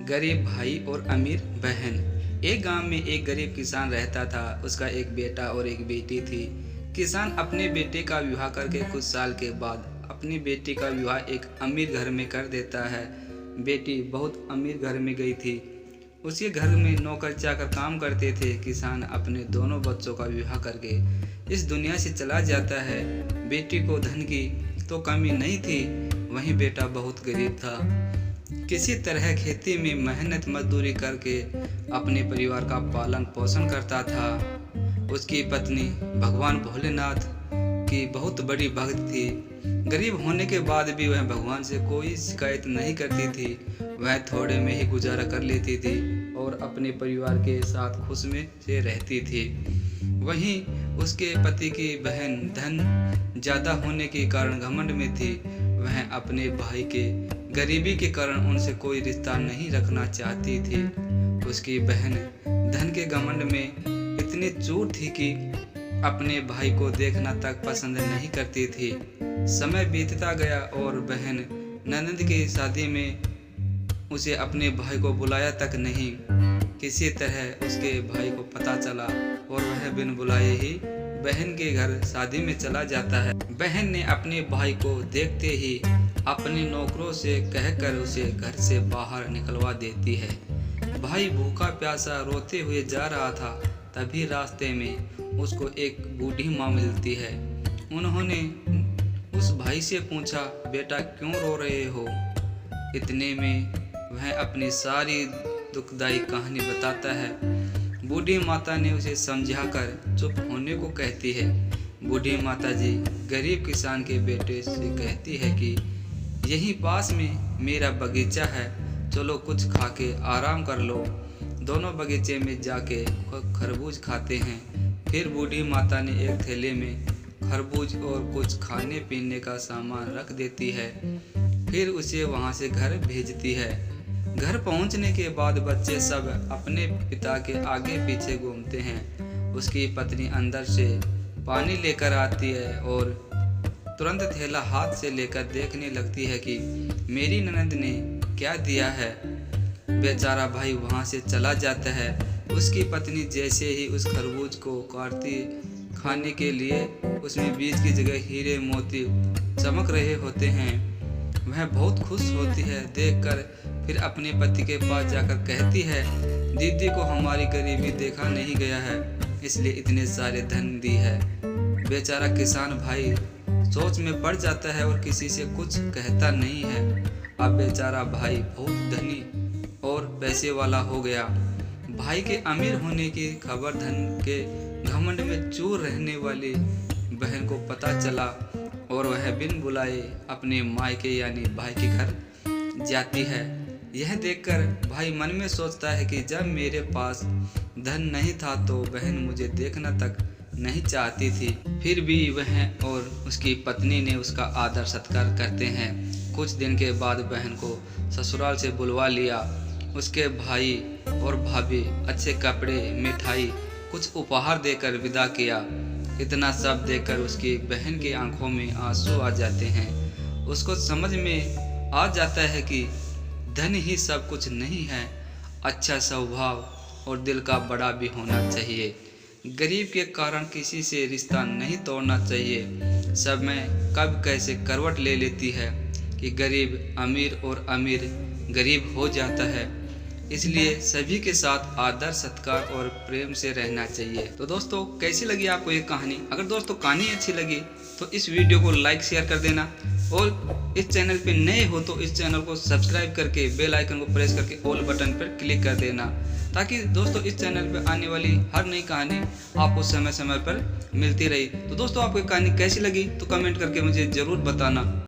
गरीब भाई और अमीर बहन। एक गांव में एक गरीब किसान रहता था। उसका एक बेटा और एक बेटी थी। किसान अपने बेटे का विवाह करके कुछ साल के बाद अपनी बेटी का विवाह एक अमीर घर में कर देता है। बेटी बहुत अमीर घर में गई थी। उसी घर में नौकर चाकर काम करते थे। किसान अपने दोनों बच्चों का विवाह करके इस दुनिया से चला जाता है। बेटी को धन की तो कमी नहीं थी, वहीं बेटा बहुत गरीब था। किसी तरह खेती में मेहनत मजदूरी करके अपने परिवार का पालन पोषण करता था। उसकी पत्नी भगवान भोलेनाथ की बहुत बड़ी भक्त थी। गरीब होने के बाद भी वह भगवान से कोई शिकायत नहीं करती थी। वह थोड़े में ही गुजारा कर लेती थी और अपने परिवार के साथ खुश में से रहती थी। वहीं उसके पति की बहन धन ज़्यादा होने के कारण घमंड में थी। वह अपने भाई के गरीबी के कारण उनसे कोई रिश्ता नहीं रखना चाहती थी। उसकी बहन धन के घमंड में इतनी चूर थी कि अपने भाई को देखना तक पसंद नहीं करती थी। समय बीतता गया और बहन ननद की शादी में उसे अपने भाई को बुलाया तक नहीं। किसी तरह उसके भाई को पता चला और वह बिन बुलाए ही बहन के घर शादी में चला जाता है। बहन ने अपने भाई को देखते ही अपने नौकरों से कहकर उसे घर से बाहर निकलवा देती है। भाई भूखा प्यासा रोते हुए जा रहा था। तभी रास्ते में उसको एक बूढ़ी माँ मिलती है। उन्होंने उस भाई से पूछा, बेटा क्यों रो रहे हो? इतने में वह अपनी सारी दुखदाई कहानी बताता है। बूढ़ी माता ने उसे समझाकर चुप होने को कहती है। बूढ़ी माता जी गरीब किसान के बेटे से कहती है कि यहीं पास में मेरा बगीचा है, चलो कुछ खा के आराम कर लो। दोनों बगीचे में जाके खरबूज खाते हैं। फिर बूढ़ी माता ने एक थैले में खरबूज और कुछ खाने पीने का सामान रख देती है। फिर उसे वहां से घर भेजती है। घर पहुंचने के बाद बच्चे सब अपने पिता के आगे पीछे घूमते हैं। उसकी पत्नी अंदर से पानी लेकर आती है और तुरंत थैला हाथ से लेकर देखने लगती है कि मेरी ननद ने क्या दिया है। बेचारा भाई वहां से चला जाता है। उसकी पत्नी जैसे ही उस खरबूज को काटती खाने के लिए उसमें बीज की जगह हीरे मोती चमक रहे होते हैं। वह बहुत खुश होती है देखकर। फिर अपने पति के पास जाकर कहती है, दीदी को हमारी गरीबी देखा नहीं गया है, इसलिए इतने सारे धन दी है। बेचारा किसान भाई सोच में पड़ जाता है और किसी से कुछ कहता नहीं है। अब बेचारा भाई बहुत धनी और पैसे वाला हो गया। भाई के अमीर होने की खबर धन के घमंड में चूर रहने वाली बहन को पता चला और वह बिन बुलाए अपने मायके यानी भाई के घर जाती है। यह देखकर भाई मन में सोचता है कि जब मेरे पास धन नहीं था तो बहन मुझे देखना तक नहीं चाहती थी। फिर भी वह और उसकी पत्नी ने उसका आदर सत्कार करते हैं। कुछ दिन के बाद बहन को ससुराल से बुलवा लिया। उसके भाई और भाभी अच्छे कपड़े, मिठाई, कुछ उपहार देकर विदा किया। इतना सब देखकर उसकी बहन की आंखों में आंसू आ जाते हैं। उसको समझ में आ जाता है कि धन ही सब कुछ नहीं है, अच्छा स्वभाव और दिल का बड़ा भी होना चाहिए। गरीब के कारण किसी से रिश्ता नहीं तोड़ना चाहिए। सब में कब कैसे करवट ले लेती है कि गरीब अमीर और अमीर गरीब हो जाता है। इसलिए सभी के साथ आदर सत्कार और प्रेम से रहना चाहिए। तो दोस्तों कैसी लगी आपको ये कहानी? अगर दोस्तों कहानी अच्छी लगी तो इस वीडियो को लाइक शेयर कर देना और इस चैनल पे नए हो तो इस चैनल को सब्सक्राइब करके बेल आइकन को प्रेस करके ऑल बटन पर क्लिक कर देना, ताकि दोस्तों इस चैनल पे आने वाली हर नई कहानी आपको समय समय पर मिलती रही। तो दोस्तों आपको कहानी कैसी लगी तो कमेंट करके मुझे ज़रूर बताना।